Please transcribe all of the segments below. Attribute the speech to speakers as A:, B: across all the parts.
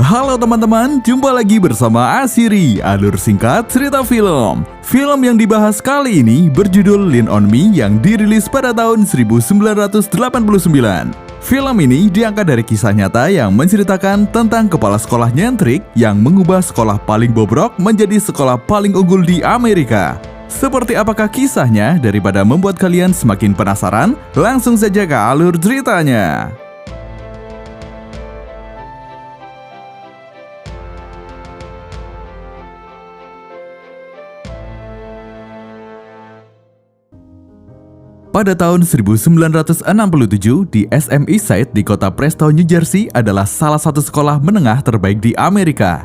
A: Halo teman-teman, jumpa lagi bersama Asiri, alur singkat cerita film. Film yang dibahas kali ini berjudul Lean On Me yang dirilis pada tahun 1989. Film ini diangkat dari kisah nyata yang menceritakan tentang kepala sekolah nyentrik yang mengubah sekolah paling bobrok menjadi sekolah paling unggul di Amerika. Seperti apakah kisahnya? Daripada membuat kalian semakin penasaran, langsung saja ke alur ceritanya. Pada tahun 1967, di SM Eastside di kota Presto, New Jersey adalah salah satu sekolah menengah terbaik di Amerika.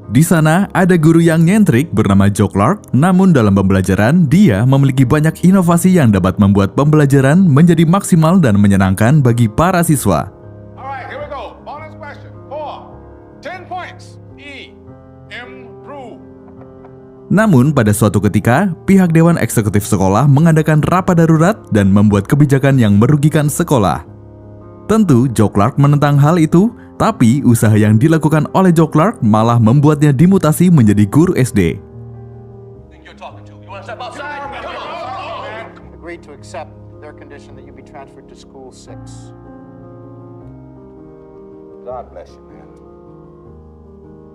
A: Di sana ada guru yang nyentrik bernama Joe Clark, namun dalam pembelajaran dia memiliki banyak inovasi yang dapat membuat pembelajaran menjadi maksimal dan menyenangkan bagi para siswa.
B: Alright, here we go. Bonus question. 10 points. Improve.
A: Namun pada suatu ketika, pihak Dewan Eksekutif Sekolah mengadakan rapat darurat dan membuat kebijakan yang merugikan sekolah. Tentu, Joe Clark menentang hal itu, tapi usaha yang dilakukan oleh Joe Clark malah membuatnya dimutasi menjadi guru SD.
C: Agreed to accept their condition that you be transferred to school 6.
B: God bless you, man.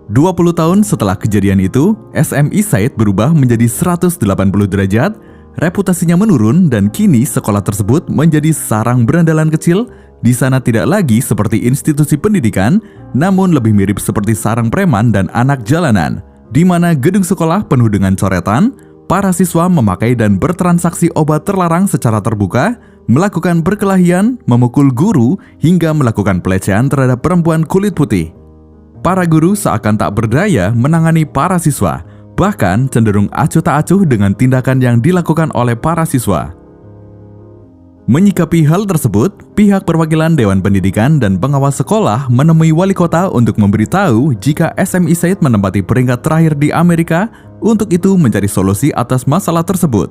A: 20 tahun setelah kejadian itu, SM Eastside berubah menjadi 180 derajat, reputasinya menurun dan kini sekolah tersebut menjadi sarang berandalan kecil. Di sana tidak lagi seperti institusi pendidikan, namun lebih mirip seperti sarang preman dan anak jalanan, di mana gedung sekolah penuh dengan coretan, para siswa memakai dan bertransaksi obat terlarang secara terbuka, melakukan perkelahian, memukul guru, hingga melakukan pelecehan terhadap perempuan kulit putih. Para guru seakan tak berdaya menangani para siswa, bahkan cenderung acuh tak acuh dengan tindakan yang dilakukan oleh para siswa. Menyikapi hal tersebut, pihak perwakilan Dewan Pendidikan dan pengawas sekolah menemui wali kota untuk memberitahu jika SM Eastside menempati peringkat terakhir di Amerika, untuk itu mencari solusi atas masalah tersebut.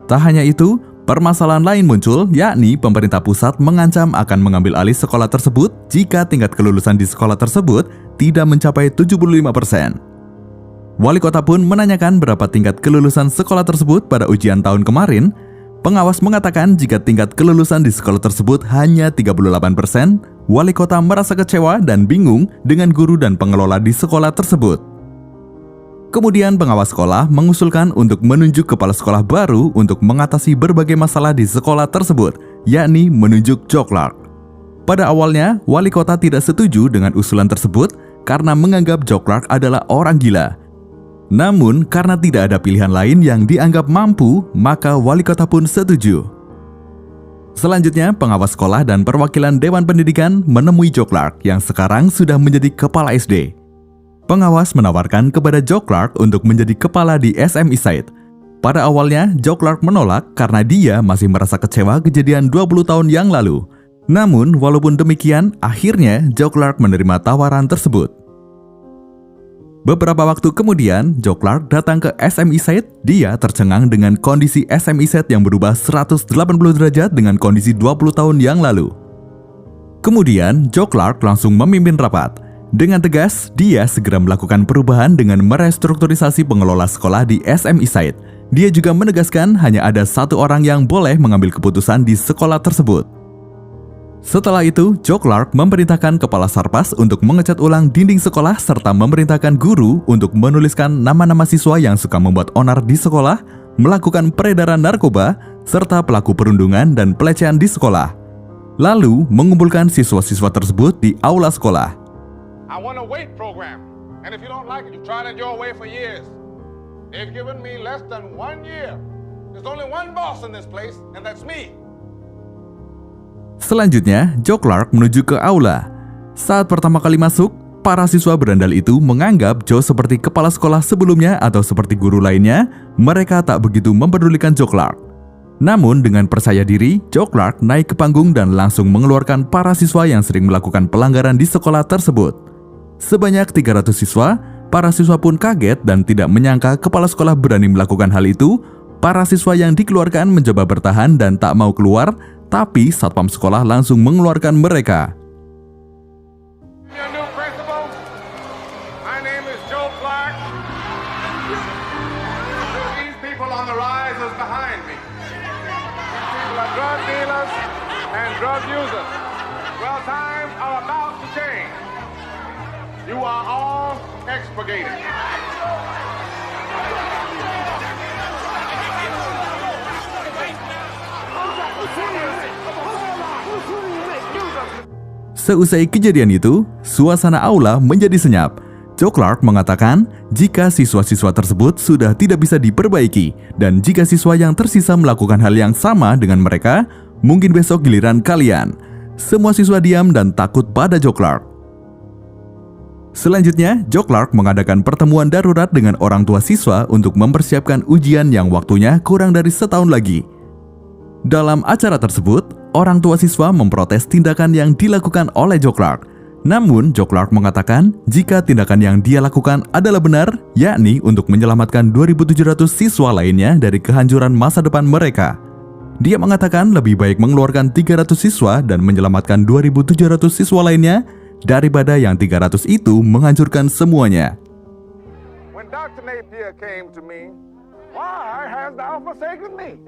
A: Tak hanya itu, permasalahan lain muncul, yakni pemerintah pusat mengancam akan mengambil alih sekolah tersebut jika tingkat kelulusan di sekolah tersebut tidak mencapai 75%. Wali kota pun menanyakan berapa tingkat kelulusan sekolah tersebut pada ujian tahun kemarin. Pengawas mengatakan jika tingkat kelulusan di sekolah tersebut hanya 38%, wali kota merasa kecewa dan bingung dengan guru dan pengelola di sekolah tersebut. Kemudian pengawas sekolah mengusulkan untuk menunjuk kepala sekolah baru untuk mengatasi berbagai masalah di sekolah tersebut, yakni menunjuk Joe Clark. Pada awalnya, wali kota tidak setuju dengan usulan tersebut karena menganggap Joe Clark adalah orang gila. Namun, karena tidak ada pilihan lain yang dianggap mampu, maka wali kota pun setuju. Selanjutnya, pengawas sekolah dan perwakilan Dewan Pendidikan menemui Joe Clark yang sekarang sudah menjadi kepala SD. Pengawas menawarkan kepada Joe Clark untuk menjadi kepala di SM Eastside. Pada awalnya, Joe Clark menolak karena dia masih merasa kecewa kejadian 20 tahun yang lalu. Namun, walaupun demikian, akhirnya Joe Clark menerima tawaran tersebut. Beberapa waktu kemudian, Joe Clark datang ke SM Eastside. Dia tercengang dengan kondisi SM Eastside yang berubah 180 derajat dengan kondisi 20 tahun yang lalu. Kemudian, Joe Clark langsung memimpin rapat. Dengan tegas, dia segera melakukan perubahan dengan merestrukturisasi pengelola sekolah di SM Eastside. Dia juga menegaskan hanya ada satu orang yang boleh mengambil keputusan di sekolah tersebut. Setelah itu, Joe Clark memerintahkan kepala Sarpas untuk mengecat ulang dinding sekolah serta memerintahkan guru untuk menuliskan nama-nama siswa yang suka membuat onar di sekolah, melakukan peredaran narkoba, serta pelaku perundungan dan pelecehan di sekolah. Lalu, mengumpulkan siswa-siswa tersebut di aula sekolah.
B: I want a weight program. And if you don't like it, you tried it your way for years. They've given me less than 1 year. There's only one boss in this place, and that's me.
A: Selanjutnya, Joe Clark menuju ke aula. Saat pertama kali masuk, para siswa berandal itu menganggap Joe seperti kepala sekolah sebelumnya atau seperti guru lainnya. Mereka tak begitu mempedulikan Joe Clark. Namun dengan percaya diri, Joe Clark naik ke panggung dan langsung mengeluarkan para siswa yang sering melakukan pelanggaran di sekolah tersebut. Sebanyak 300 siswa, para siswa pun kaget dan tidak menyangka kepala sekolah berani melakukan hal itu. Para siswa yang dikeluarkan mencoba bertahan dan tak mau keluar, tapi satpam sekolah langsung mengeluarkan mereka.
B: Your drug users. Well, times are about to change. You are all expurgated.
A: Seusai kejadian itu, suasana aula menjadi senyap. Joe Clark mengatakan jika siswa-siswa tersebut sudah tidak bisa diperbaiki dan jika siswa yang tersisa melakukan hal yang sama dengan mereka, mungkin besok giliran kalian. Semua siswa diam dan takut pada Joe Clark. Selanjutnya, Joe Clark mengadakan pertemuan darurat dengan orang tua siswa untuk mempersiapkan ujian yang waktunya kurang dari setahun lagi. Dalam acara tersebut, orang tua siswa memprotes tindakan yang dilakukan oleh Joe Clark. Namun, Joe Clark mengatakan jika tindakan yang dia lakukan adalah benar, yakni untuk menyelamatkan 2.700 siswa lainnya dari kehancuran masa depan mereka. Dia mengatakan lebih baik mengeluarkan 300 siswa dan menyelamatkan 2.700 siswa lainnya daripada yang 300 itu menghancurkan semuanya.
B: When Dr. Napier came to me, why has thou forsaken me?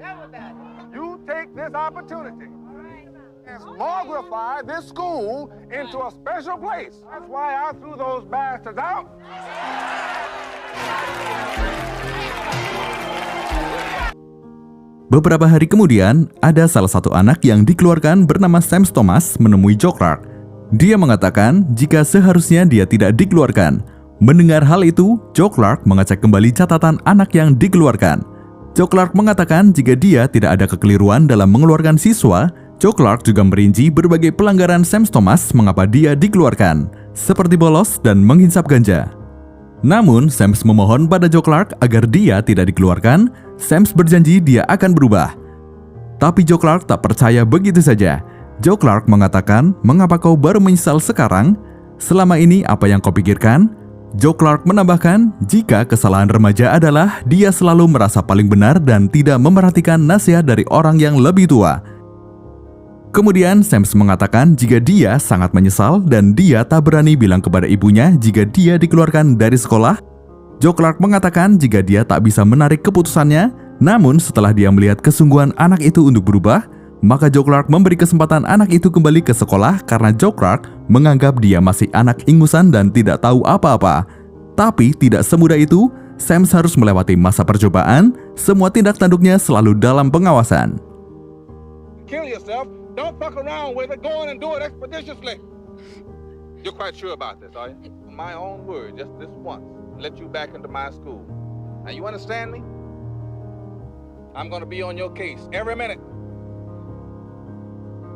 B: You take this opportunity and smogrify this school into a special place. That's why I threw those bastards out.
A: Beberapa hari kemudian, ada salah satu anak yang dikeluarkan bernama Sam Thomas menemui Joe Clark. Dia mengatakan jika seharusnya dia tidak dikeluarkan. Mendengar hal itu, Joe Clark mengecek kembali catatan anak yang dikeluarkan. Joe Clark mengatakan jika dia tidak ada kekeliruan dalam mengeluarkan siswa, Joe Clark juga merinci berbagai pelanggaran Sam Thomas mengapa dia dikeluarkan, seperti bolos dan menghisap ganja. Namun, Sams memohon pada Joe Clark agar dia tidak dikeluarkan. Sams berjanji dia akan berubah. Tapi Joe Clark tak percaya begitu saja. Joe Clark mengatakan, "Mengapa kau baru menyesal sekarang? Selama ini apa yang kau pikirkan?" Joe Clark menambahkan, jika kesalahan remaja adalah dia selalu merasa paling benar dan tidak memperhatikan nasihat dari orang yang lebih tua. Kemudian Sams mengatakan jika dia sangat menyesal dan dia tak berani bilang kepada ibunya jika dia dikeluarkan dari sekolah. Joe Clark mengatakan jika dia tak bisa menarik keputusannya, namun setelah dia melihat kesungguhan anak itu untuk berubah, maka Joe Clark memberi kesempatan anak itu kembali ke sekolah karena Joe Clark menganggap dia masih anak ingusan dan tidak tahu apa-apa. Tapi tidak semudah itu, Sams harus melewati masa percobaan, semua tindak tanduknya selalu dalam pengawasan.
B: Kill yourself. Don't fuck around with it. Go on and do it expeditiously. You're quite sure about this, are you? My own word, just this once. Let you back into my school. Now you understand me? I'm gonna be on your case every minute.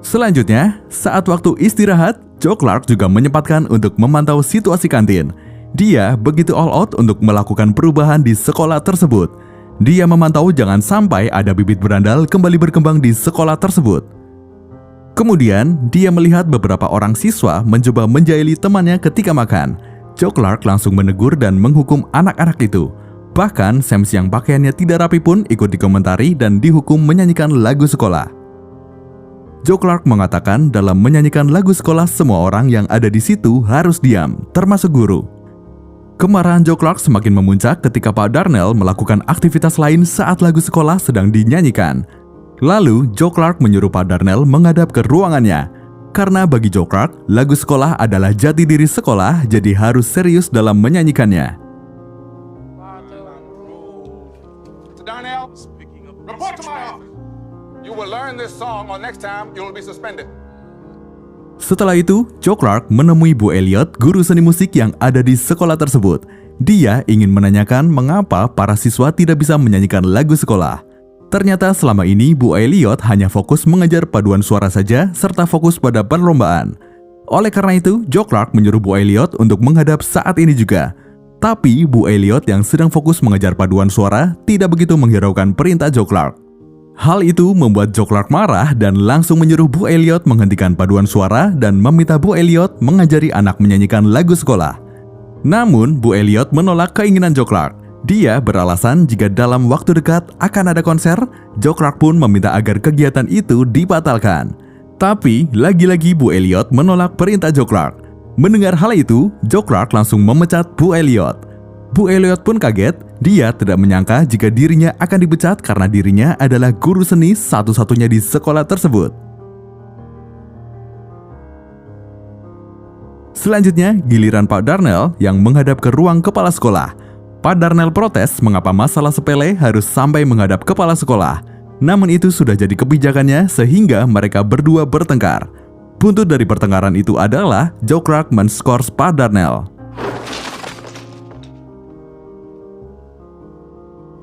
A: Selanjutnya, saat waktu istirahat, Joe Clark juga menyempatkan untuk memantau situasi kantin. Dia begitu all out untuk melakukan perubahan di sekolah tersebut. Dia memantau jangan sampai ada bibit berandal kembali berkembang di sekolah tersebut. Kemudian, dia melihat beberapa orang siswa mencoba menjahili temannya ketika makan. Joe Clark langsung menegur dan menghukum anak-anak itu. Bahkan, Sams yang pakaiannya tidak rapi pun ikut dikomentari dan dihukum menyanyikan lagu sekolah. Joe Clark mengatakan dalam menyanyikan lagu sekolah semua orang yang ada di situ harus diam, termasuk guru. Kemarahan Joe Clark semakin memuncak ketika Pak Darnell melakukan aktivitas lain saat lagu sekolah sedang dinyanyikan. Lalu, Joe Clark menyuruh Pak Darnell menghadap ke ruangannya. Karena bagi Joe Clark, lagu sekolah adalah jati diri sekolah, jadi harus serius dalam menyanyikannya.
B: Mr. Darnell, report to my office. You will learn this song, or next time you will be suspended.
A: Setelah itu, Joe Clark menemui Bu Elliot, guru seni musik yang ada di sekolah tersebut. Dia ingin menanyakan mengapa para siswa tidak bisa menyanyikan lagu sekolah. Ternyata selama ini Bu Elliot hanya fokus mengejar paduan suara saja serta fokus pada perlombaan. Oleh karena itu, Joe Clark menyuruh Bu Elliot untuk menghadap saat ini juga. Tapi Bu Elliot yang sedang fokus mengejar paduan suara tidak begitu menghiraukan perintah Joe Clark. Hal itu membuat Joe Clark marah dan langsung menyuruh Bu Elliot menghentikan paduan suara dan meminta Bu Elliot mengajari anak menyanyikan lagu sekolah. Namun, Bu Elliot menolak keinginan Joe Clark. Dia beralasan jika dalam waktu dekat akan ada konser, Joe Clark pun meminta agar kegiatan itu dibatalkan. Tapi, lagi-lagi Bu Elliot menolak perintah Joe Clark. Mendengar hal itu, Joe Clark langsung memecat Bu Elliot. Bu Elliot pun kaget, dia tidak menyangka jika dirinya akan dipecat karena dirinya adalah guru seni satu-satunya di sekolah tersebut. Selanjutnya, giliran Pak Darnell yang menghadap ke ruang kepala sekolah. Pak Darnell protes mengapa masalah sepele harus sampai menghadap kepala sekolah. Namun itu sudah jadi kebijakannya sehingga mereka berdua bertengkar. Buntut dari pertengkaran itu adalah Joe Clark men-skors Pak Darnell.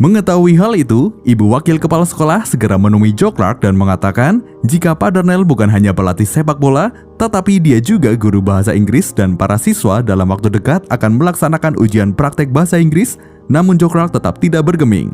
A: Mengetahui hal itu, ibu wakil kepala sekolah segera menemui Joe Clark dan mengatakan jika Pak Darnell bukan hanya pelatih sepak bola, tetapi dia juga guru bahasa Inggris dan para siswa dalam waktu dekat akan melaksanakan ujian praktek bahasa Inggris, namun Joe Clark tetap tidak bergeming.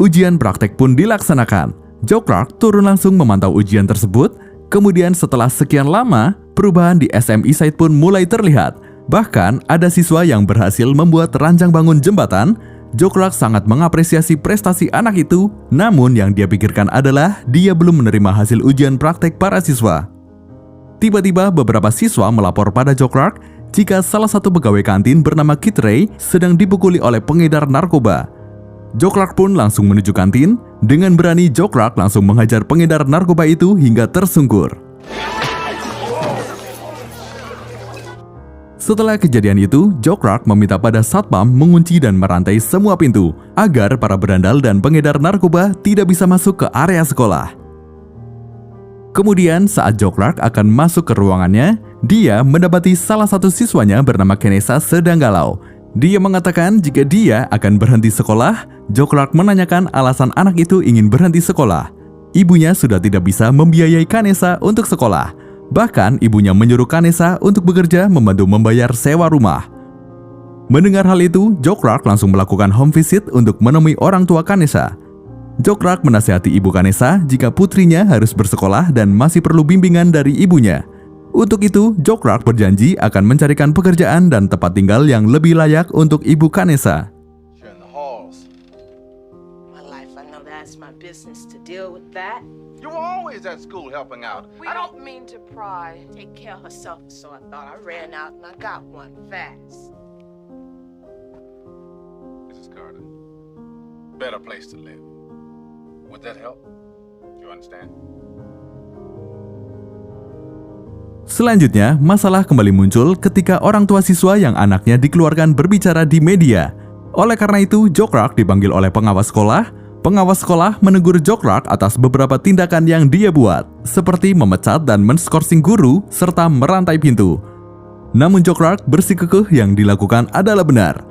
A: Ujian praktek pun dilaksanakan. Joe Clark turun langsung memantau ujian tersebut, kemudian setelah sekian lama, perubahan di SM Eastside pun mulai terlihat. Bahkan, ada siswa yang berhasil membuat ranjang bangun jembatan. Joe Clark sangat mengapresiasi prestasi anak itu, namun yang dia pikirkan adalah dia belum menerima hasil ujian praktek para siswa. Tiba-tiba beberapa siswa melapor pada Joe Clark jika salah satu pegawai kantin bernama Kit Ray sedang dipukuli oleh pengedar narkoba. Joe Clark pun langsung menuju kantin. Dengan berani, Joe Clark langsung menghajar pengedar narkoba itu hingga tersungkur. Setelah kejadian itu, Joe Clark meminta pada satpam mengunci dan merantai semua pintu agar para berandal dan pengedar narkoba tidak bisa masuk ke area sekolah. Kemudian saat Joe Clark akan masuk ke ruangannya, dia mendapati salah satu siswanya bernama Kenessa sedang galau. Dia mengatakan jika dia akan berhenti sekolah. Joe Clark menanyakan alasan anak itu ingin berhenti sekolah. Ibunya sudah tidak bisa membiayai Kenessa untuk sekolah. Bahkan ibunya menyuruh Kenessa untuk bekerja membantu membayar sewa rumah. Mendengar hal itu, Joe Clark langsung melakukan home visit untuk menemui orang tua Kenessa. Joe Clark menasihati ibu Kenessa jika putrinya harus bersekolah dan masih perlu bimbingan dari ibunya. Untuk itu, Joe Clark berjanji akan mencarikan pekerjaan dan tempat tinggal yang lebih layak untuk ibu Kenessa.
B: You're in the halls.
D: My life, I know that's my business to deal with that.
B: You were always at school helping out.
D: We don't mean to pry. Take care of herself, so I thought I ran out and I got one fast.
B: Mrs. Carter, better place to live. Would that help? You understand?
A: Selanjutnya, masalah kembali muncul ketika orang tua siswa yang anaknya dikeluarkan berbicara di media. Oleh karena itu, Joe Clark dipanggil oleh pengawas sekolah. Pengawas sekolah menegur Joe Clark atas beberapa tindakan yang dia buat, seperti memecat dan menskorsing guru serta merantai pintu. Namun Joe Clark bersikukuh yang dilakukan adalah benar.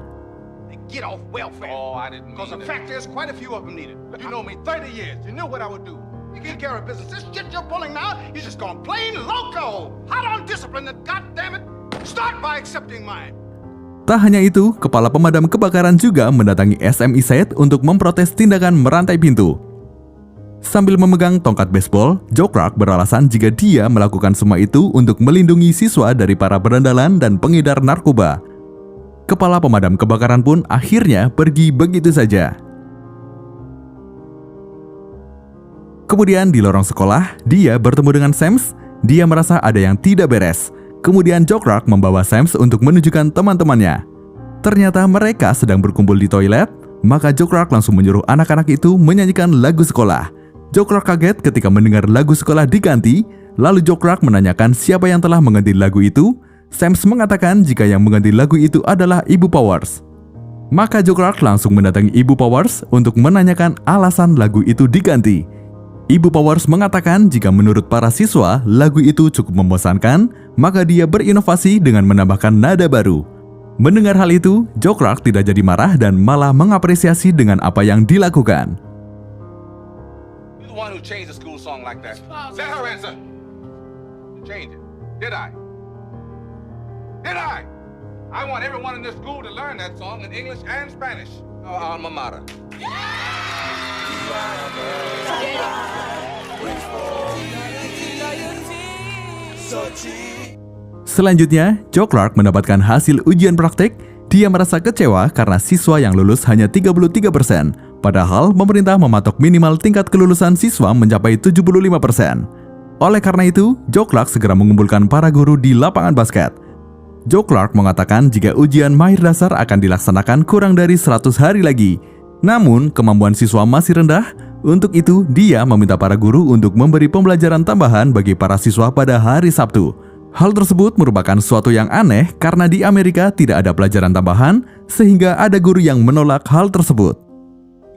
B: Get off welfare. Oh, I didn't mean
E: Because the fact is, quite a few of them need it. You know me 30 years. You knew what I would do. You take care of business. This shit you're pulling now, you just gone plain loco. Hot on discipline, and goddamn it, start by accepting mine.
A: Tak hanya itu, kepala pemadam kebakaran juga mendatangi SM Eastside untuk memprotes tindakan merantai pintu. Sambil memegang tongkat baseball, Joe Clark beralasan jika dia melakukan semua itu untuk melindungi siswa dari para berandalan dan pengedar narkoba. Kepala pemadam kebakaran pun akhirnya pergi begitu saja. Kemudian di lorong sekolah, dia bertemu dengan Sams. Dia merasa ada yang tidak beres. Kemudian Joe Clark membawa Sams untuk menunjukkan teman-temannya. Ternyata mereka sedang berkumpul di toilet, maka Joe Clark langsung menyuruh anak-anak itu menyanyikan lagu sekolah. Joe Clark kaget ketika mendengar lagu sekolah diganti, lalu Joe Clark menanyakan siapa yang telah mengganti lagu itu. Sams mengatakan jika yang mengganti lagu itu adalah Ibu Powers. Maka Joe Clark langsung mendatangi Ibu Powers untuk menanyakan alasan lagu itu diganti. Ibu Powers mengatakan jika menurut para siswa lagu itu cukup membosankan, maka dia berinovasi dengan menambahkan nada baru. Mendengar hal itu, Joe Clark tidak jadi marah dan malah mengapresiasi dengan apa yang dilakukan.
B: You're the one who changed the school song like that. Let her answer. Change it. Did I? Did I? I want everyone in this school to learn that song in English and Spanish. Our alma mater.
A: Selanjutnya, Joe Clark mendapatkan hasil ujian praktek. Dia merasa kecewa karena siswa yang lulus hanya 33%, padahal pemerintah mematok minimal tingkat kelulusan siswa mencapai 75%. Oleh karena itu, Joe Clark segera mengumpulkan para guru di lapangan basket. Joe Clark mengatakan jika ujian mahir dasar akan dilaksanakan kurang dari 100 hari lagi. Namun, kemampuan siswa masih rendah, Untuk itu, dia meminta para guru untuk memberi pembelajaran tambahan bagi para siswa pada hari Sabtu. Hal tersebut merupakan suatu yang aneh karena di Amerika tidak ada pelajaran tambahan, sehingga ada guru yang menolak hal tersebut.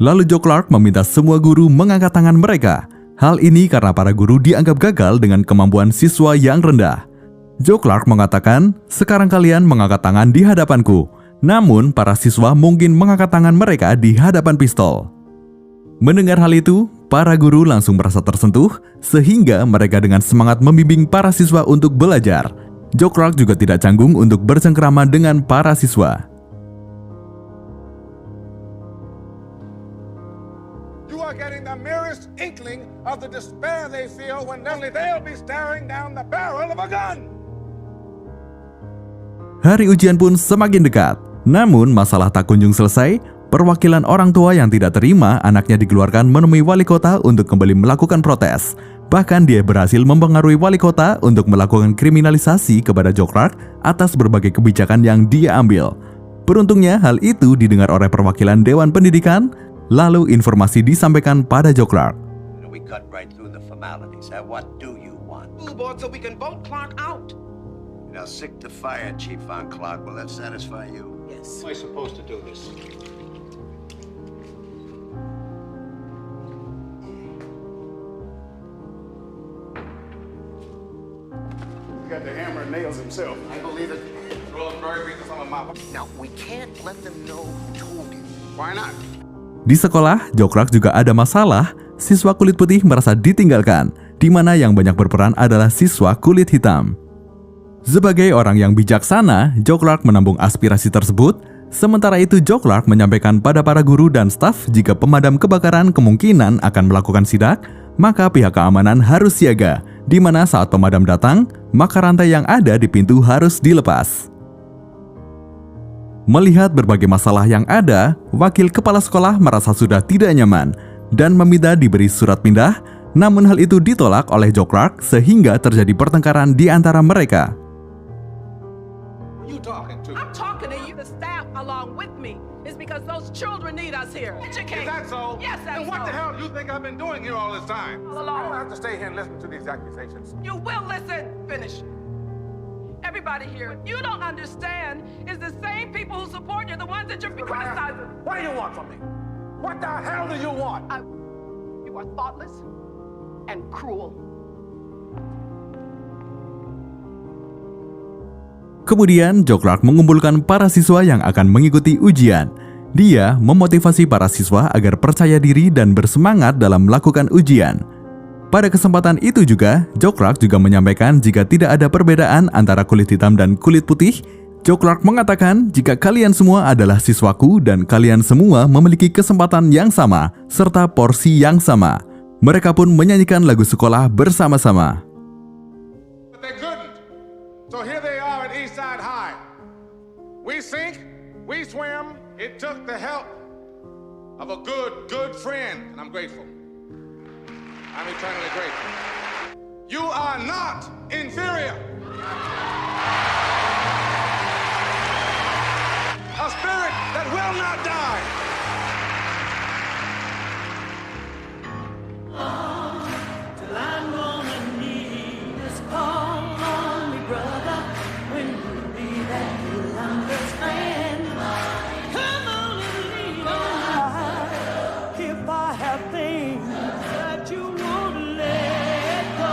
A: Lalu Joe Clark meminta semua guru mengangkat tangan mereka. Hal ini karena para guru dianggap gagal dengan kemampuan siswa yang rendah. Joe Clark mengatakan, "Sekarang kalian mengangkat tangan di hadapanku." Namun, para siswa mungkin mengangkat tangan mereka di hadapan pistol. Mendengar hal itu, para guru langsung merasa tersentuh, sehingga mereka dengan semangat membimbing para siswa untuk belajar. Joe Clark juga tidak canggung untuk bercengkerama dengan para siswa.
B: You are getting the merest inkling of the despair they feel when they'll be staring down the barrel of a gun.
A: Hari ujian pun semakin dekat. Namun, masalah tak kunjung selesai. Perwakilan orang tua yang tidak terima anaknya dikeluarkan menemui wali kota untuk kembali melakukan protes. Bahkan dia berhasil mempengaruhi wali kota untuk melakukan kriminalisasi kepada Joe Clark atas berbagai kebijakan yang dia ambil. Beruntungnya, hal itu didengar oleh perwakilan Dewan Pendidikan, lalu informasi disampaikan pada Joe Clark.
F: We cut right through the formalities. What do you want?
D: School board so we can vote Clark out.
F: You know, sick to fire, Chief Von Clark. Will that satisfy you?
D: Yes.
E: How are you supposed to do this? He's got the hammer and nails himself.
C: I believe it.
B: Rosenberg reading some of my...
C: Now, we can't let them know who told you.
B: Why not?
A: Di sekolah, Joe Clark juga ada masalah. Siswa kulit putih merasa ditinggalkan, di mana yang banyak berperan adalah siswa kulit hitam. Sebagai orang yang bijaksana, Joe Clark menampung aspirasi tersebut. Sementara itu, Joe Clark menyampaikan pada para guru dan staf jika pemadam kebakaran kemungkinan akan melakukan sidak, maka pihak keamanan harus siaga, di mana saat pemadam datang, maka rantai yang ada di pintu harus dilepas. Melihat berbagai masalah yang ada, wakil kepala sekolah merasa sudah tidak nyaman dan meminta diberi surat pindah, namun hal itu ditolak oleh Joe Clark sehingga terjadi pertengkaran di antara mereka.
B: Who you talking to?
D: I'm talking to you, the staff, along with me. It's because those children need us here. Educate.
B: Is that so?
D: Yes, that's
B: And what
D: so.
B: the hell do you think I've been doing here all this time?
D: All
B: I
D: along.
B: don't have to stay here and listen to these accusations.
D: You will listen. Finish. Everybody here, what you don't understand is the same people who support you, the ones that you're criticizing.
B: What do you want from me? What the hell do you want?
D: You are thoughtless and cruel.
A: Kemudian, Joe Clark mengumpulkan para siswa yang akan mengikuti ujian. Dia memotivasi para siswa agar percaya diri dan bersemangat dalam melakukan ujian. Pada kesempatan itu juga, Joe Clark juga menyampaikan jika tidak ada perbedaan antara kulit hitam dan kulit putih. Joe Clark mengatakan jika kalian semua adalah siswaku dan kalian semua memiliki kesempatan yang sama serta porsi yang sama. Mereka pun menyanyikan lagu sekolah bersama-sama.
B: But they couldn't. So here they are at Eastside High. We sink, we swim. It took the help of a good friend, and I'm grateful. I'm eternally grateful. You are not inferior. A spirit that will not die.
G: Till I'm gonna need this call on me, brother. When you need that, you'll understand. Come on and leave on. If I have things that you won't let go.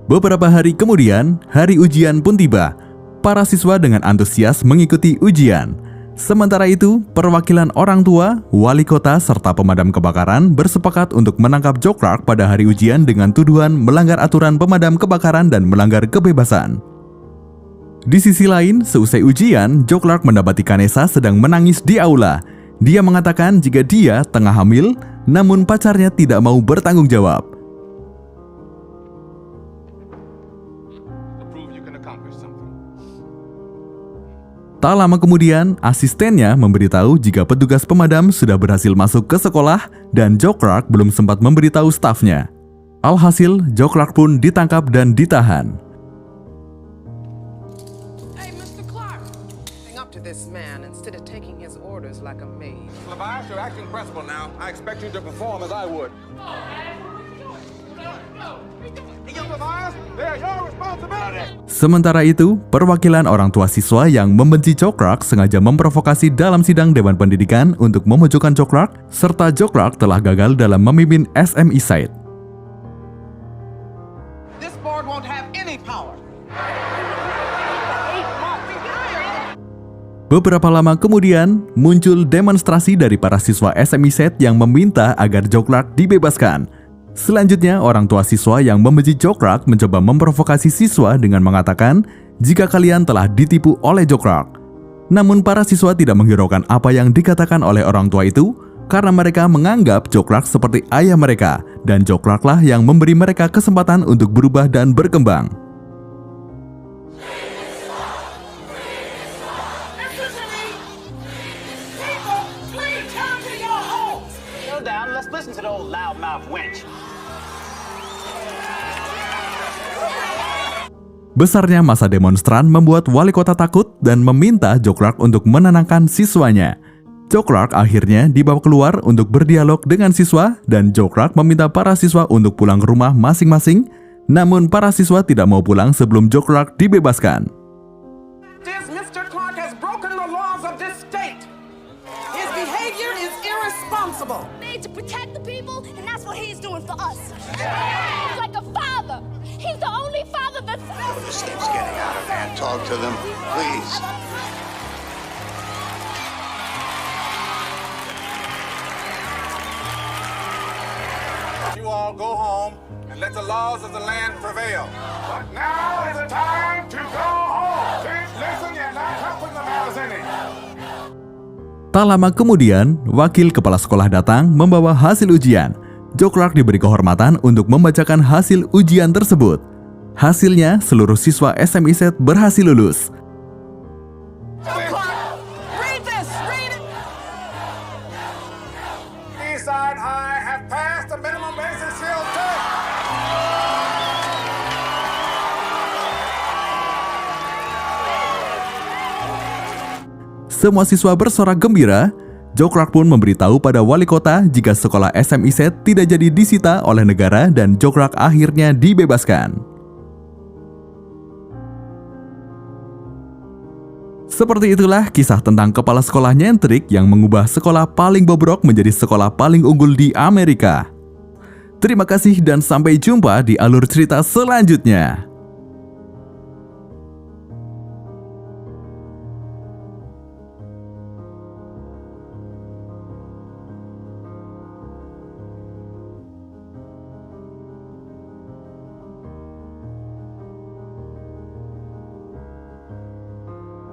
A: Beberapa hari kemudian, hari ujian pun tiba. Para siswa dengan antusias mengikuti ujian. Sementara itu, perwakilan orang tua, wali kota, serta pemadam kebakaran bersepakat untuk menangkap Joe Clark pada hari ujian dengan tuduhan melanggar aturan pemadam kebakaran dan melanggar kebebasan. Di sisi lain, seusai ujian, Joe Clark mendapati Kanessa sedang menangis di aula. Dia mengatakan jika dia tengah hamil, namun pacarnya tidak mau bertanggung jawab.
B: To prove you can accomplish something.
A: Tak lama kemudian, asistennya memberitahu jika petugas pemadam sudah berhasil masuk ke sekolah dan Joe Clark belum sempat memberitahu stafnya. Alhasil, Joe Clark pun ditangkap dan ditahan.
D: Hey, Mr. Clark.
B: Levias, you're acting principal now. I expect you to perform as I would. Young Levias, they're your responsibility.
A: Sementara itu, perwakilan orang tua siswa yang membenci Joe Clark sengaja memprovokasi dalam sidang Dewan Pendidikan untuk memojokkan Joe Clark, serta Joe Clark telah gagal dalam memimpin SM Eastside.
D: This board won't have any power.
A: Beberapa lama kemudian, muncul demonstrasi dari para siswa SM Eastside yang meminta agar Joe Clark dibebaskan. Selanjutnya, orang tua siswa yang membenci Joe Clark mencoba memprovokasi siswa dengan mengatakan jika kalian telah ditipu oleh Joe Clark. Namun para siswa tidak menghiraukan apa yang dikatakan oleh orang tua itu karena mereka menganggap Joe Clark seperti ayah mereka dan Joe Clark lah yang memberi mereka kesempatan untuk berubah dan berkembang.
C: Kneel down. Let's listen to the old loudmouth wench.
A: Besarnya massa demonstran membuat wali kota takut dan meminta Joe Clark untuk menenangkan siswanya. Joe Clark akhirnya dibawa keluar untuk berdialog dengan siswa dan Joe Clark meminta para siswa untuk pulang ke rumah masing-masing. Namun para siswa tidak mau pulang sebelum Joe Clark dibebaskan.
D: This Mr. Clark has broken the laws of this state. His behavior is irresponsible.
H: Made to protect the people, and that's what he's doing for us. He's like a father. He's the only father that's...
F: This thing's getting out of hand. Talk to them, please.
B: You all go home and let the laws of the land prevail. But now is the time to go home. Kids, listen, you're not helping the matters any.
A: Tak lama kemudian, wakil kepala sekolah datang membawa hasil ujian. Joe Clark diberi kehormatan untuk membacakan hasil ujian tersebut. Hasilnya, seluruh siswa SM Eastside berhasil lulus.
D: Read this. Read it.
B: Eastside High have passed the minimum basic skill test.
A: Semua siswa bersorak gembira. Joe Clark pun memberitahu pada wali kota jika sekolah SM Eastside tidak jadi disita oleh negara dan Joe Clark akhirnya dibebaskan. Seperti itulah kisah tentang kepala sekolah nyentrik yang mengubah sekolah paling bobrok menjadi sekolah paling unggul di Amerika. Terima kasih dan sampai jumpa di alur cerita selanjutnya.